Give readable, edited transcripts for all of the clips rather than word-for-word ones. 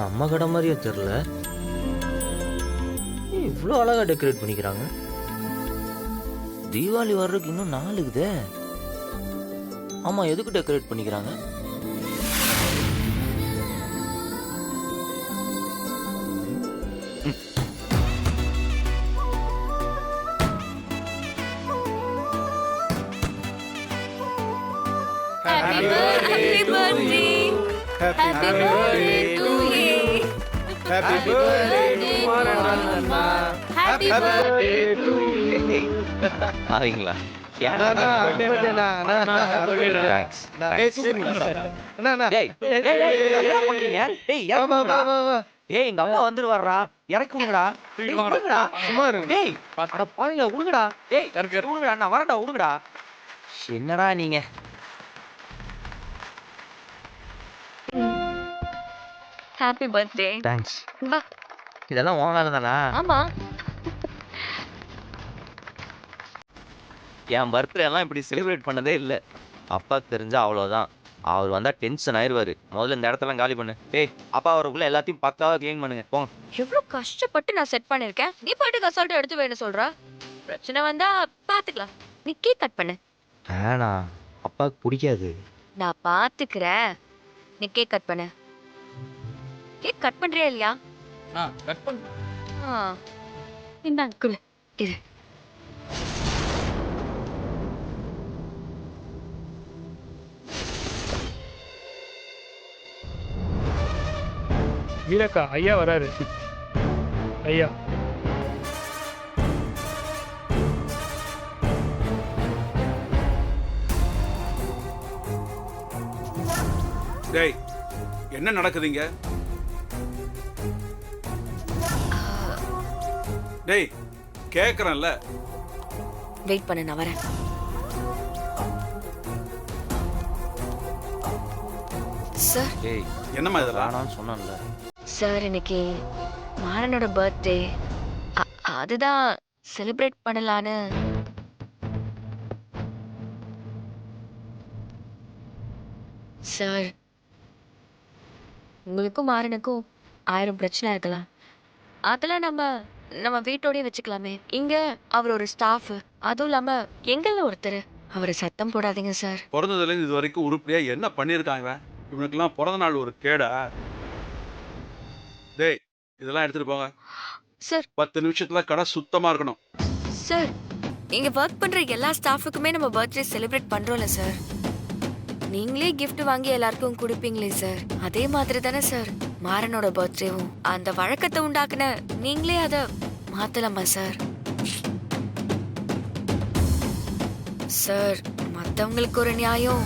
நம்ம கடை மாதிரியே தெரில. இவ்வளோ அழகாக டெக்கரேட் பண்ணிக்கிறாங்க. தீபாவளி வர்றதுக்கு இன்னும் நாளுக்குதே. ஆமாம், எதுக்கு டெக்கரேட் பண்ணிக்கிறாங்க? Happy birthday. Happy birthday to you. Happy birthday to Maranatha. Happy birthday to you. ஆவீங்களா? எங்க அப்பா வந்துருவாரா? இறக்கி விடுங்கடா. சும்மா இருங்க. டேய், அட பாருங்க, விடுங்கடா. டேய், விடுங்கடா, நான் வரேன்டா, விடுங்கடா. என்னடா நீங்க? Happy birthday. தேங்க்ஸ். வா. இதெல்லாம் உன் வேலை தானா? ஆமா. என் பர்த்டே எல்லாம் இப்படி செலிப்ரேட் பண்ணதே இல்லை. அப்பாவுக்கு தெரிஞ்சா அவ்வளோதான். அவர் வந்தால் டென்ஷன் ஆயிடுவார். முதல்ல இந்த இடத்தெல்லாம் காலி பண்ணு. டேய், அப்பா அவருக்குள்ள எல்லாத்தையும் பக்காவாக க்ளீன் பண்ணுங்க, போங்க. எவ்வளவு கஷ்டப்பட்டு நான் செட் பண்ணிருக்கேன். நீ பாட்டுக்கு அசால்ட்டா எடுத்து வேணும் சொல்ற. பிரச்சனை வந்தா பாத்துக்கலாம். நீ கேக் கட் பண்ணு. வேணாம், அப்பாவுக்கு பிடிக்காது. நான் பாத்துக்கிறேன். நீ கேக் கட் பண்ணு. கேக் கட் பண்றியா இல்லையா? கட் பண்ணு. இந்தாங்க குடு. இது வீரக்கா ஐயா வராரு. ஐயா டேய், என்ன நடக்குதுங்க? டேய், கேக்குறேன்ல. வெயிட் பண்ணு, நான் வரேன். சார், ஏய், என்னம்மா இதெல்லாம்? வேணாம்னு சொன்னேன்ல. சார் இன்னைக்கு மாறனோட பர்த்டே. அதுதான் செலிப்ரேட் பண்ணலான்னு. சார், உங்களுக்கும் மாறனுக்கும் 1000 பிரச்சனை இருக்கலாம். அதெல்லாம் நம்ம நம்ம வீட்டோடய வச்சுக்கலாமே. இங்க அவர் ஒரு ஸ்டாஃப், அதுவும் இல்லாம எங்கள ஒருத்தர். அவரை சத்தம் போடாதீங்க சார். பிறந்ததுலேருந்து இது வரைக்கும் உருப்படியா என்ன பண்ணியிருக்காங்க இவன்? இவனுக்கெல்லாம் பிறந்த நாள் ஒரு கேடா? டேய், இதெல்லாம் எடுத்துட்டு போங்க. சார் 10 நிமிஷத்துல கடை சுத்தமா இருக்கணும். சார், இங்க ஒர்க் பண்ற எல்லா ஸ்டாஃபுக்குமே நம்ம பர்த்டே செலிப்ரேட் பண்றோம்ல சார். நீங்களே கிஃப்ட் வாங்கி எல்லாருக்கும் கொடுப்பீங்களே சார், அதே மாதிரி தானே சார் மாறனோட பர்த்டேவும். அந்த வழக்கத்தை உண்டாக்குன நீங்களே அதை மாத்தலாமா சார்? சார், மத்தவங்களுக்கு ஒரு நியாயம்,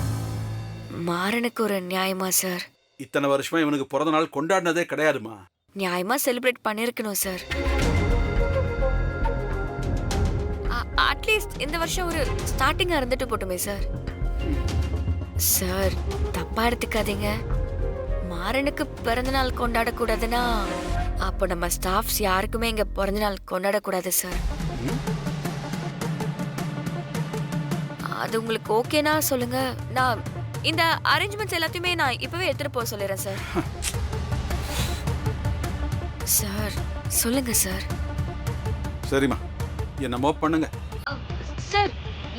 மாறனுக்கு ஒரு நியாயமா சார்? இத்தனை வருஷமா இவனுக்கு பிறந்த நாள் கொண்டாடினதே கிடையாதுமா. நியாயமா செலிப்ரேட் பண்ணிருக்கணும் சார். அட்லீஸ்ட் இந்த வருஷம் ஒரு ஸ்டார்டிங்கா இருந்துட்டு போட்டுமே சார். சார், தப்பா எடுத்துக்காதீங்க. மாறனுக்கு பிறந்தநாள் கொண்டாடக்கூடாதுன்னா அப்போ நம்ம ஸ்டாஃப்ஸ் யாருக்குமே இங்க பிறந்தநாள் கொண்டாடக்கூடாது சார். அது உங்களுக்கு ஓகேனா சொல்லுங்க. நான் இந்த அரேஞ்ச்மெண்ட்ஸ் எல்லாத்தையுமே நான் இப்பவே எடுத்துட்டு போக சொல்லிடுறேன் சார். சார், சொல்லுங்க சார். சரிம்மா, என்னமோ பண்ணுங்க. சார்,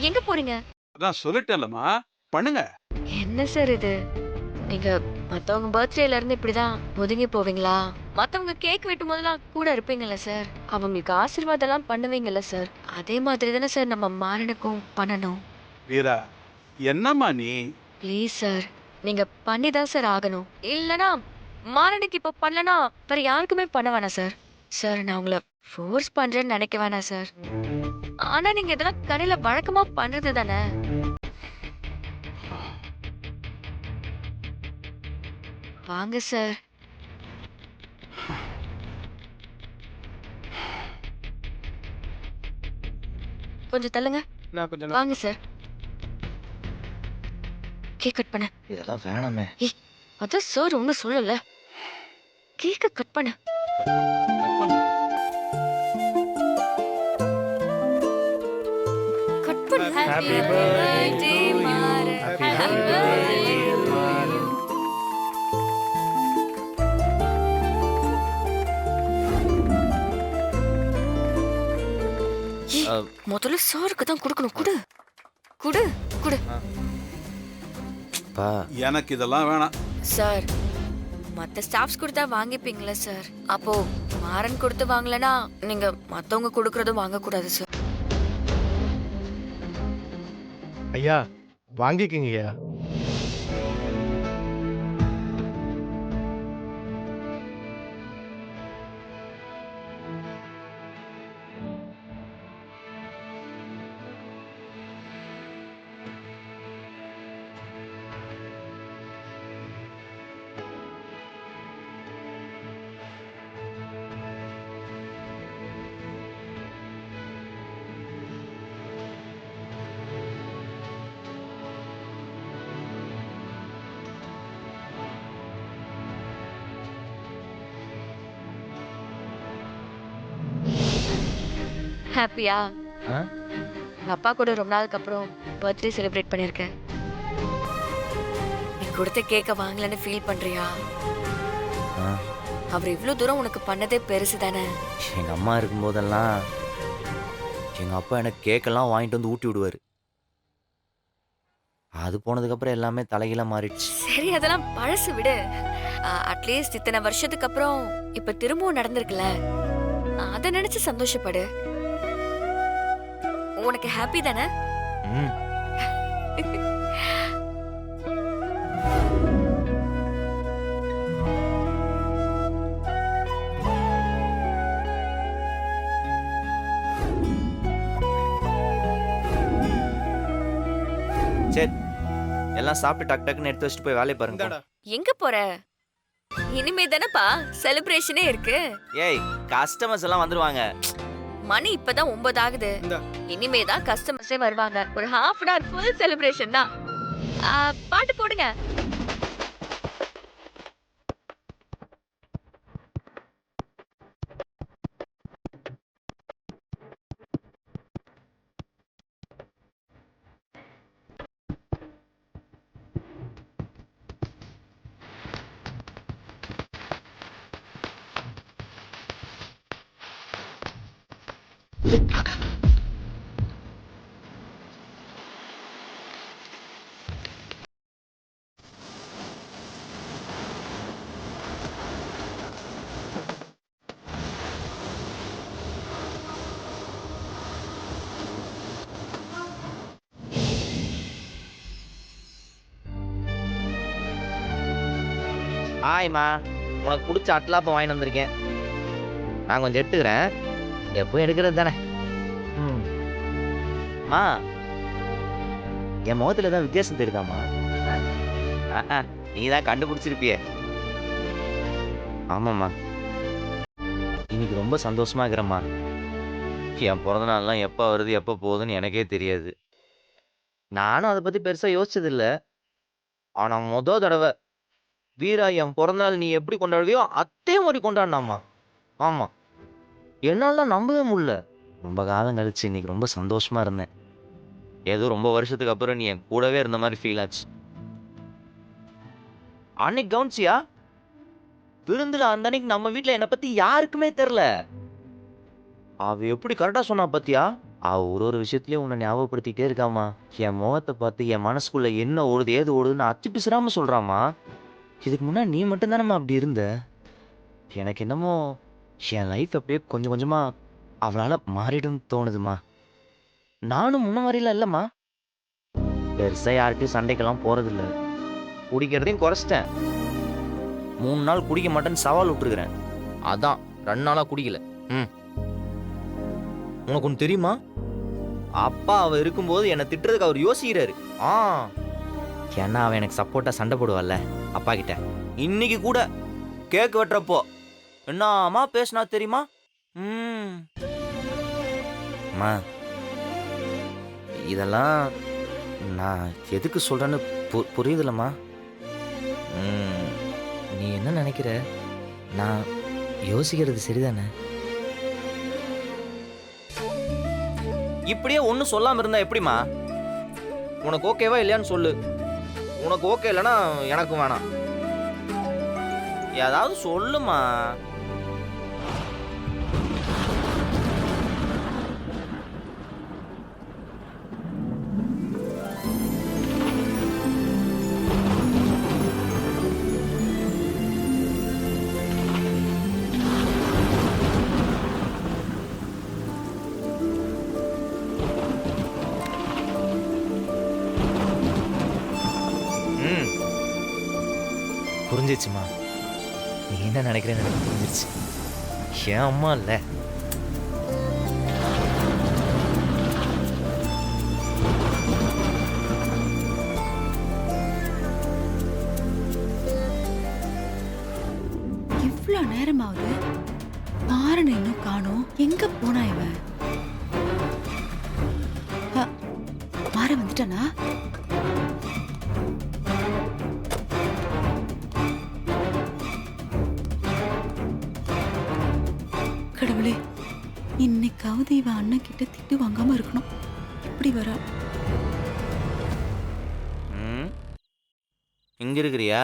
எங்க போறீங்க? அதான் சொல்லிட்டேன்லம்மா, பண்ணுங்க. என்ன சார் இது? நீங்க மத்தவங்க பர்த்டேல இருந்து இப்படிதான் ஒதுங்கி போவீங்களா? மத்தவங்க கேக் வெட்டும் போதெல்லாம் கூட இருப்பீங்கல்ல சார், அவங்களுக்கு ஆசீர்வாதம் எல்லாம் பண்ணுவீங்கல்ல சார், அதே மாதிரி தானே சார் நம்ம மாறனுக்கும் பண்ணணும். வீரா, என்னம்மா நீ? ப்ளீஸ் சார், நீங்க பண்ணி தான் சார் ஆகணும். இல்லனா மாறனுக்கு இப்ப பண்ணலனா வேற யாருக்குமே பண்ண வேணாம் சார். சார், நான் உங்களை ஃபோர்ஸ் பண்றேன்னு நினைக்க வேணாம் சார். ஆனா நீங்க இதெல்லாம் கடையில வழக்கமா பண்றது தானே. வாங்க சார். கொஞ்சம் தள்ளுங்க. நான் கொஞ்சம் வாங்க சார். கேக் கட் பண்ண. இதெல்லாம் வேணாமே. அதான் சார் ஒன்னும் சொல்லல. கேக்க கட் பண்ண. கட் பண்ண. Happy birthday Maran. Happy Happy birthday birthday. முதல்ல சாருக்கு தான் கொடுக்கணும். குடு குடு குடு. பா எனக்கு இதெல்லாம் வேணாம். சார் மத்த ஸ்டாஃப்ஸ் கொடுத்தா வாங்கிப்பீங்களா சார்? அப்போ மாறன் கொடுத்து வாங்கலனா நீங்க மத்தவங்க கொடுக்கறதும் வாங்க கூடாது சார். ஐயா வாங்கிக்கங்க ஐயா. ஹாப்பியா? ஆ? அப்பா கூட ரொம்ப நாளுக்கு அப்புறம் பர்த்டே செலிப்ரேட் பண்ணிருக்கேன். நீ கொடுத்த கேக்க வாங்கலன்னு ஃபீல் பண்றியா? ஆ. அவர் இவ்வளவு தூரம் உனக்கு பண்ணதே பெருசு தானே. எங்க அம்மா இருக்கும்போதெல்லாம் எங்க அப்பா எனக்கு கேக்கெல்லாம் வாங்கிட்டு வந்து ஊட்டி விடுவாரு. அது போனதுக்கப்புறம் எல்லாமே தலைகீழா மாறிடுச்சு. சரி அதெல்லாம் பழசு விடு. அட்லீஸ்ட் இத்தனை வருஷத்துக்கு அப்புறம் இப்ப திரும்பவும் நடந்திருக்குல்ல, அதை நினைச்சு சந்தோஷப்படு. உனக்கு ஹாப்பி தானே? ம். சரி எல்லாம் சாப்பிட்டு டக்கு டக்குன்னு எடுத்து வச்சுட்டு போய் வேலையை பாருங்க. எங்க போற? இனிமே தானப்பா செலிப்ரேஷனே இருக்கு. ஏய் கஸ்டமர்ஸ் எல்லாம் வந்துருவாங்க. மணி இப்பதான் 9 ஆகுது. இனிமே தான் கஸ்டமர்ஸே வருவாங்க. ஒரு half an hour full celebration தான். பாட்டு போடுங்க. ஆய்மா உனக்கு பிடிச்ச அட்லாப்பம் வாங்கிட்டு வந்திருக்கேன். நான் கொஞ்சம் எடுத்துக்கிறேன். எப்போ எடுக்கிறது தானே. மா என் முகத்துல தான் வித்தியாசம் தெரியுதாம்மா? நீ தான் கண்டுபிடிச்சிருப்பியே. ஆமாம்மா இன்னைக்கு ரொம்ப சந்தோஷமா இருக்கிறேம்மா. என் பிறந்த நாள்லாம் எப்போ வருது எப்போ போகுதுன்னு எனக்கே தெரியாது. நானும் அதை பற்றி பெருசாக யோசிச்சதில்லை. ஆனால் மொதல் தடவை வீரா என் பிறந்தநாள் நீ எப்படி கொண்டாடுவியோ அதே மாதிரி கொண்டாடினாம்மா. ஆமாம் என்னால நம்பவே முடியல. ரொம்ப காலம் கழிச்சு இன்னைக்கு ரொம்ப சந்தோஷமா இருந்தேன். ஏதோ ரொம்ப வருஷத்துக்கு அப்புறம் நீ என் கூடவே இருந்த மாதிரி ஃபீல் ஆச்சு. அன்னைக்கு கவுன்சியா விருந்துல அந்த அன்னைக்கு நம்ம வீட்டில் என்னை பத்தி யாருக்குமே தெரில. அவ எப்படி கரெக்டா சொன்னா பத்தியா? அவ ஒரு விஷயத்துலயும் உன்னை ஞாபகப்படுத்திட்டே இருக்காமா. என் முகத்தை பார்த்து என் மனசுக்குள்ள என்ன ஓடுது ஏது ஓடுதுன்னு அச்சு பிசுறாம சொல்றாமா. இதுக்கு முன்னாடி நீ மட்டும்தானம்மா அப்படி இருந்த. எனக்கு என்னமோ என் லைஃப் அப்படியே கொஞ்சம் கொஞ்சமா அவளால மாறிடும் தோணுதுமா. நானும் முன்ன மாதிரிலாம் இல்லைம்மா. பெருசா யார்கிட்டயும் சண்டைக்கெல்லாம் போறதில்ல. குடிக்கிறதையும் குறைச்சிட்டேன். 3 நாள் குடிக்க மாட்டேன்னு சவால் விட்டுருக்கிறேன். அதான் 2 நாளா குடிக்கல. உனக்கு ஒன்று தெரியுமா? அப்பா அவ இருக்கும்போது என்னை திட்டுறதுக்கு அவர் யோசிக்கிறாரு. ஏன்னா அவன் எனக்கு சப்போர்ட்டா சண்டை போடுவாள்ல அப்பா கிட்ட. இன்னைக்கு கூட கேக் வெட்டுறப்போ என்னம்மா பேசினா தெரியுமா? அம்மா இதெல்லாம் நான் எதுக்கு சொல்றேன்னு புரியுதுல்லம்மா. நீ என்ன நினைக்கிற? நான் யோசிக்கிறது சரிதானே? இப்படியே ஒன்றும் சொல்லாம இருந்தா எப்படிமா? உனக்கு ஓகேவா இல்லையான்னு சொல்லு. உனக்கு ஓகே இல்லைன்னா எனக்கும் வேணாம். ஏதாவது சொல்லுமா. புரிஞ்சிச்சுமா. நீ என்ன நினைக்கிறேன்னு எனக்கு புரிஞ்சிருச்சு. என் அம்மா இல்லை. இவ்ளோ நேரமாவது மாறனை இன்னும் காணோம். எங்க போனா இவன்? மாற வந்துட்டானா? கடவுளே, இன்னைக்காவது இவன் அண்ணன் கிட்ட திட்டு வாங்காம இருக்கணும். இப்படி வரா? இங்க இருக்கிறியா?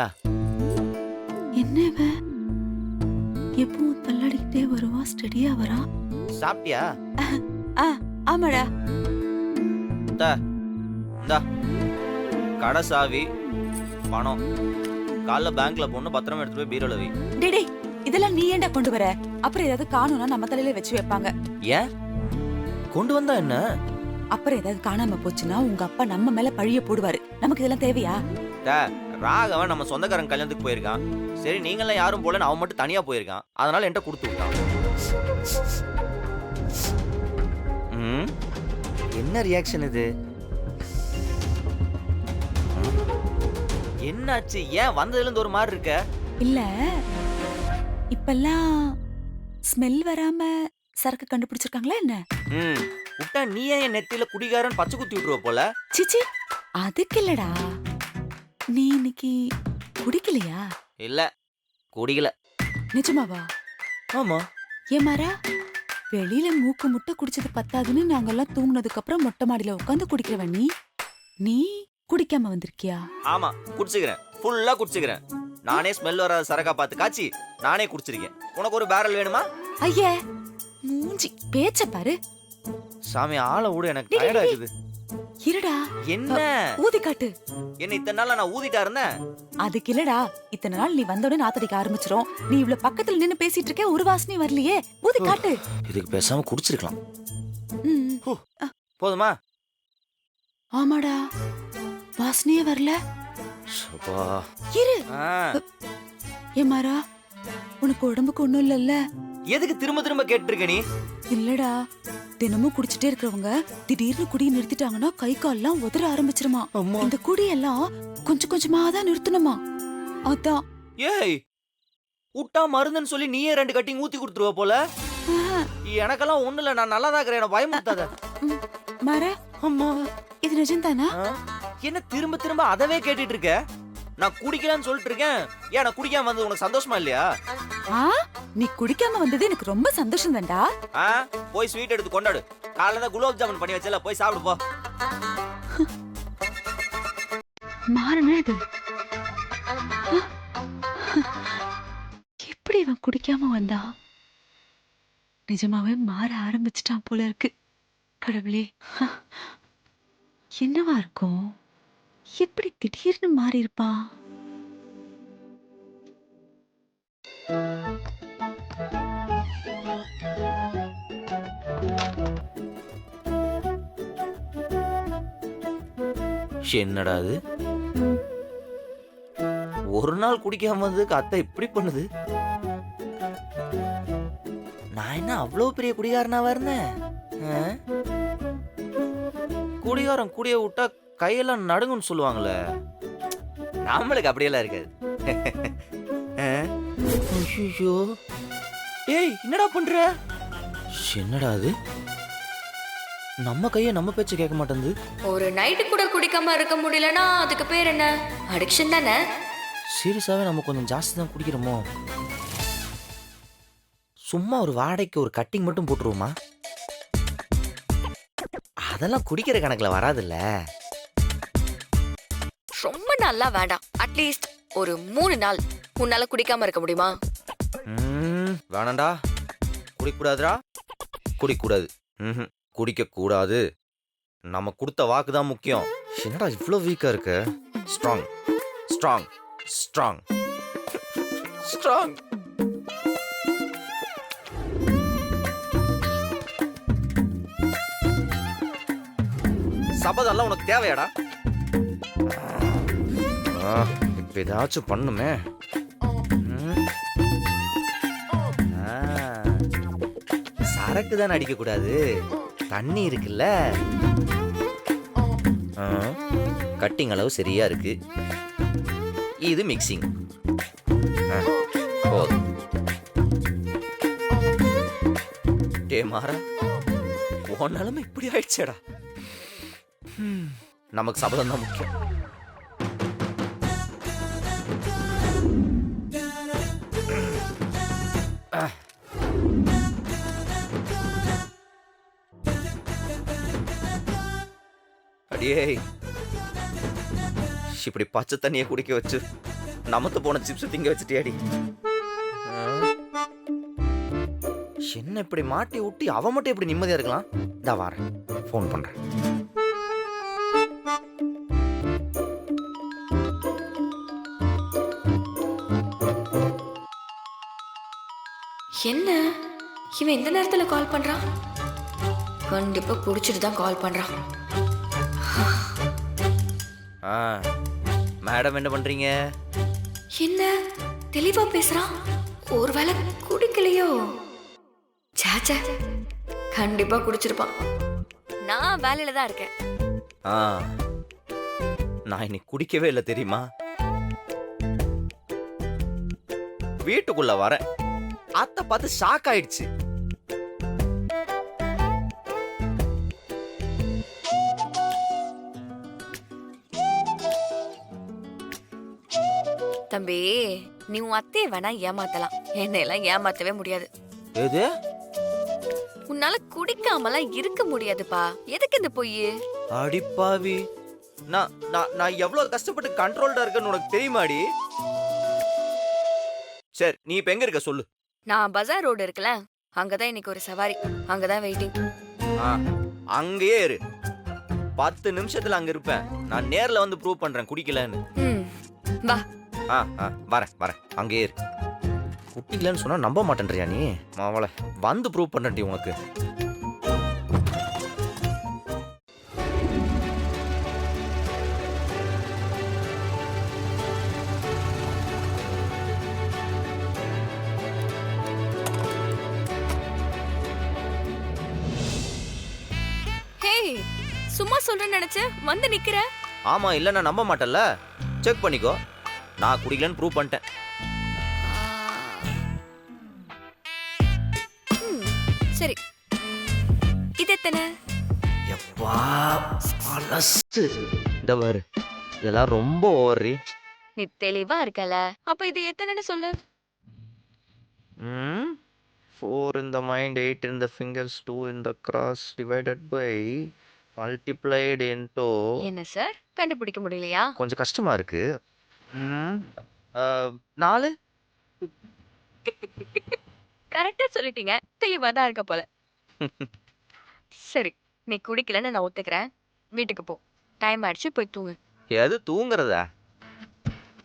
என்ன இவன் எப்பவும் தள்ளாடிக்கிட்டே வருவா, ஸ்டடியா வரா? சாப்பிட்டியா? ஆமாடா. இந்தா கடை சாவி, பணம். காலைல பேங்க்ல போன்னு பத்திரமா எடுத்து போய் பீரோல வை. டேய், இதெல்லாம் நீ ஏன்டா கொண்டு வர? அப்புறம் ஏதாவது காணும்னா நம்ம தலையில வச்சு வைப்பாங்க. ஏன் கொண்டு வந்தா என்ன? அப்புறம் ஏதாவது காணாம போச்சுன்னா உங்க அப்பா நம்ம மேல பழிய போடுவாரு. நமக்கு இதெல்லாம் தேவையா? ராகவன் நம்ம சொந்தக்காரன் கல்யாணத்துக்கு போயிருக்கான். சரி, நீங்களாம் யாரும் போலன்னு அவன் மட்டும் தனியா போயிருக்கான். அதனால என்கிட்ட கொடுத்து விட்டான். என்ன ரியாக்ஷன் இது? என்னாச்சு? ஏன் வந்ததுல இருந்து ஒரு மாதிரி இருக்க? இல்ல, இப்பெல்லாம் ஸ்மெல் வராம சரக்கு கண்டுபிடிச்சிருக்காங்களா என்ன? விட்டா நீ ஏன் என் நெத்தியில குடிகாரன் பச்சை குத்தி விட்டுருவ போல? சிச்சி, அதுக்கு இல்லடா. நீ இன்னைக்கு குடிக்கலையா? இல்ல, குடிக்கல. நிஜமாவா? ஆமா. ஏமாரா, வெளியில மூக்கு முட்டை குடிச்சது பத்தாதுன்னு நாங்கெல்லாம் தூங்குனதுக்கு அப்புறம் மொட்டை மாடியில உட்காந்து குடிக்கிறவன் நீ குடிக்காம வந்திருக்கியா? ஆமா, குடிச்சுக்கிறேன். ஃபுல்லா குடிச்சுக்கிறேன். நானே ஸ்மெல் வராத சரக்கா பார்த்து காய்ச்சி நானே குடிச்சிருக்கேன். உனக்கு ஒரு பேரல் வேணுமா? ஐயே, மூஞ்சி பேச்ச பாரு. சாமி, ஆளை விடு, எனக்கு டயர்ட் ஆகுது. இருடா. என்ன ஊதி காட்டு. என்ன இத்தனை நாள் நான் ஊதிட்டா இருந்தேன்? அதுக்கு இல்லடா, இத்தனை நாள் நீ வந்தோட நாத்தடிக்க ஆரம்பிச்சிரும். நீ இவ்வளவு பக்கத்துல நின்னு பேசிட்டு இருக்க, ஒரு வாசனை வரலையே. ஊதி காட்டு. இதுக்கு பேசாம குடிச்சிருக்கலாம். போதுமா? ஆமாடா, வாசனையே வரல. இரு. ஏமாரா, உனக்கு உடம்புக்கு ஒண்ணும் இல்லல்ல? எதுக்கு திரும்ப திரும்ப கேட்டு இருக்க நீ? இல்லடா, தினமும் குடிச்சிட்டே இருக்கிறவங்க திடீர்னு குடியை நிறுத்திட்டாங்கன்னா கை கால்லாம் உதற ஆரம்பிச்சிருமா. இந்த குடியெல்லாம் கொஞ்சம் கொஞ்சமா தான் நிறுத்தணுமா. அதான். ஏய், விட்டா மருந்துன்னு சொல்லி நீயே 2 கட்டிங் ஊத்தி கொடுத்துருவ போல. எனக்கெல்லாம் ஒண்ணு இல்ல, நான் நல்லா தான் இருக்கிறேன். என்ன பயமுறுத்தாத. மாற, அம்மா, இது நிஜம்தானா? என்ன திரும்ப திரும்ப அதவே கேட்டுட்டு இருக்க? நான் குடிக்கலன்னு சொல்லிட்டு இருக்கேன். ஏன் நான் குடிக்காம வந்தது உனக்கு சந்தோஷமா இல்லையா? நீ குடிக்காம வந்தது எனக்கு ரொம்ப சந்தோஷம் தான்டா. போய் ஸ்வீட் எடுத்து கொண்டாடு. காலைல தான் குலோப் ஜாமுன் பண்ணி வச்சல, போய் சாப்பிடு போ. மாறனே இது. எப்படி இவன் குடிக்காம வந்தா? நிஜமாவே மாற ஆரம்பிச்சிட்டான் போல இருக்கு. கடவுளே, என்னவா இருக்கும்? எப்படி திடீர்னு மாறி இருப்பான்? என்னடா அது? ஒரு நாள் குடிக்காம வந்ததுக்கு அத்தை இப்படி பண்ணுது. நான் என்ன அவ்வளவு பெரிய குடிகாரனாவா இருந்தேன்? குடிகாரம் குடிய விட்டா கையெல்லாம் நடுங்குன்னு சொல்லுவாங்களே, நம்மளுக்கு அப்படியெல்லாம் இருக்காது. ஐயோ, ஏய், என்னடா பண்ற? என்னடா அது? நம்ம கைய நம்ம பேச்ச கேட்க மாட்டேங்குது. ஒரு நைட்டு கூட குடிக்காம இருக்க முடியலன்னா அதுக்கு பேர் என்ன? அடிக்ஷன் தானே. சீரியஸாவே நம்ம கொஞ்சம் ஜாஸ்தி தான் குடிக்கிறோமோ? சும்மா ஒரு வாடகைக்கு ஒரு கட்டிங் மட்டும் போட்டுருவோமா? அதெல்லாம் குடிக்கிற கணக்குல வராதுல்ல. ரொம்ப நல்லா வேண்டாம். அட்லீஸ்ட் ஒரு 3 நாள் உன்னால குடிக்காம இருக்க முடியுமா? வேணாண்டா, குடிக்கூடாதுடா. குடிக்கூடாது, குடிக்க கூடாது. நம்ம கொடுத்த வாக்கு தான் முக்கியம். என்னடா இவ்வளோ வீக்கா இருக்க? Strong strong strong strong. சபதெல்லாம் உனக்கு தேவையாடா? இப்ப ஏதாச்சும் பண்ணுமே. சரக்கு தானே அடிக்கக்கூடாது, தண்ணி இருக்குல்ல. கட்டிங் அளவு சரியா இருக்கு. இது மிக்சிங். போதும். டே மாறா, உன் நிலைமை இப்படி ஆயிடுச்சேடா. நமக்கு சபதம் தான் முக்கியம். அடியே, இப்படி பச்சை தண்ணியை குடிக்க வச்சு நமத்து போன சிப்ஸ் திங்க வச்சுட்டியாடி. என்ன இப்படி மாட்டி ஊட்டி அவன் மட்டும் இப்படி நிம்மதியா இருக்கலாம்? இதா வாரேன், ஃபோன் பண்றேன். என்ன இவன் இந்த நேரத்துல கால் பண்றான்? கண்டிப்பா குடிச்சிட்டு தான் கால் பண்றான். மேடம் என்ன பண்றீங்க? என்ன தெளிவா பேசுறான்? ஒருவேளை குடிக்கலையோ? சாச்சா, கண்டிப்பா குடிச்சிருப்பான். நான் வேலையில தான் இருக்கேன். நான் இன்னைக்கு குடிக்கவே இல்லை தெரியுமா? வீட்டுக்குள்ள வரேன், அத்தை பார்த்து ஷாக் ஆயிடுச்சு. தம்பி, நீ உன் அத்தையை வேணா ஏமாத்தலாம், என்னையெல்லாம் ஏமாத்தவே முடியாது. எது? உன்னால குடிக்காமலாம் இருக்க முடியாதுப்பா. எதுக்கு இந்த பொய்? அடிப்பாவி, நான் நான் நான் எவ்வளவு கஷ்டப்பட்டு கண்ட்ரோல்டா இருக்கேன்னு உனக்கு தெரியுமாடி? சரி, நீ இப்ப எங்க இருக்க சொல்லு. நான் பஜார் ரோடு இருக்குல்ல, அங்கதான் இன்னைக்கு ஒரு சவாரி, அங்கதான் வெயிட்டிங். அங்கேயே இரு, 10 நிமிஷத்துல அங்க இருப்பேன். நான் நேர்ல வந்து ப்ரூவ் பண்றேன் குடிக்கலன்னு. வா. வரேன் வரேன், அங்கேயே இரு. குட்டிக்கலன்னு சொன்னா நம்ப மாட்டேன்றியா நீ? மாவள வந்து ப்ரூவ் பண்றேன்டி உனக்கு. ஹேய், சும்மா சொல்றேன்னு நினைச்சேன், வந்து நிக்கிற. ஆமா, இல்ல நான் நம்ப மாட்டேன்ல. செக் பண்ணிக்கோ, நான் குடிக்கலன்னு ப்ரூவ் பண்ணிட்டேன். சரி, இது எத்தனை? எப்பா அலசு. இந்த பாரு, இதெல்லாம் ரொம்ப ஓவரி. நீ தெளிவா இருக்கல, அப்ப இது எத்தனைன்னு சொல்லு. 4 in the mind, 8 in the fingers, 2 in the cross, divided by multiplied into. என்ன சார், கண்டுபிடிக்க முடியலையா? கொஞ்சம் கஷ்டமா இருக்கு. 4. கரெக்டா சொல்லிட்டீங்க, தெளிவா தான் இருக்க போல. சரி, நீ குடிக்கலன்னு நான் ஒத்துக்கிறேன். வீட்டுக்கு போ, டைம் ஆயிடுச்சு, போய் தூங்கு. எது தூங்குறதா?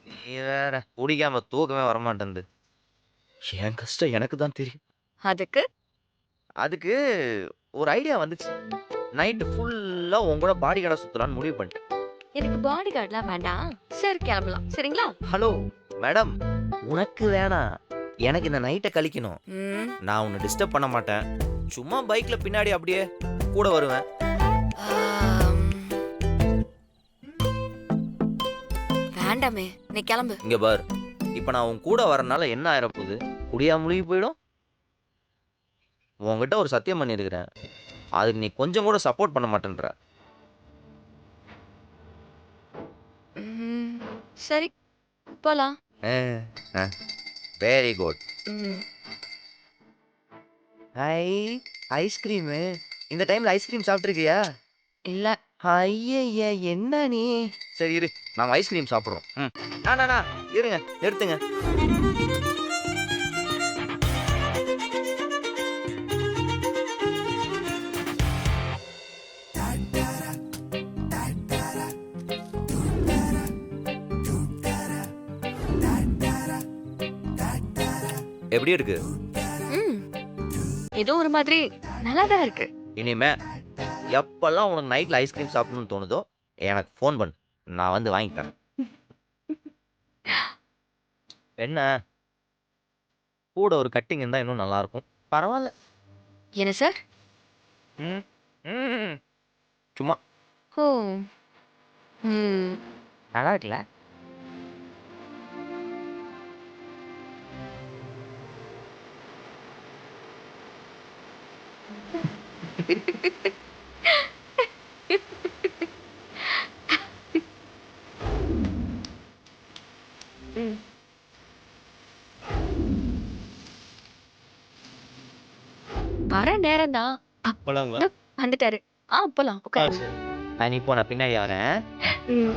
நீ வேற, குடிக்காம தூக்கமே வரமாட்டேங்குது. என் கஷ்டம் எனக்கு தான் தெரியும். அதுக்கு ஒரு ஐடியா வந்துச்சு. நைட்டு ஃபுல்லா உன் கூட பாடி கார்டா சுத்தலான்னு முடிவு பண்ணிட்டேன். எனக்கு பாடி கார்டுலாம் வேண்டாம், சரி கிளம்பலாம், சரிங்களா? ஹலோ மேடம், உனக்கு வேணாம், எனக்கு இந்த நைட்டை கழிக்கணும். நான் உன்னை டிஸ்டர்ப் பண்ண மாட்டேன், சும்மா பைக்ல பின்னாடி அப்படியே கூட வருவேன். வேண்டாமே, நீ கிளம்பு. இங்க பார், இப்ப நான் உன் கூட வரனால என்ன ஆயிரப்போகுது? குடியா முழுகி போயிடும். உன்கிட்ட ஒரு சத்தியம் பண்ணியிருக்கிறேன், அதுக்கு நீ கொஞ்சம் கூட சப்போர்ட் பண்ண மாட்டேன்ற. சரி, போலாம். Very good. ஐஸ்கிரீமு, இந்த டைம்ல ஐஸ்கிரீம் சாப்பிட்டுருக்கியா? இல்ல. ஐய, என்ன நீ? சரி இரு, நாம ஐஸ்கிரீம் சாப்பிடுறோம். இருங்க, நிறுத்துங்க. எப்படி இருக்கு? ஏதோ ஒரு மாதிரி நல்லாதான் இருக்கு. இனிமே எப்பெல்லாம் உனக்கு நைட்ல ஐஸ்கிரீம் சாப்பிடணும்னு தோணுதோ எனக்கு ஃபோன் பண்ணு, நான் வந்து வாங்கி தரேன். என்ன கூட ஒரு கட்டிங் இருந்தா இன்னும் நல்லா இருக்கும். பரவாயில்ல, என்ன சார்? ம் ம் சும்மா ஓ. ம். நல்லா இருக்குல்ல? வர நேரம் தான். போலாங்களா? வந்துட்டாரு. போலாம் உட்காரு. நீ போன பின்னாடி வரேன். ம்.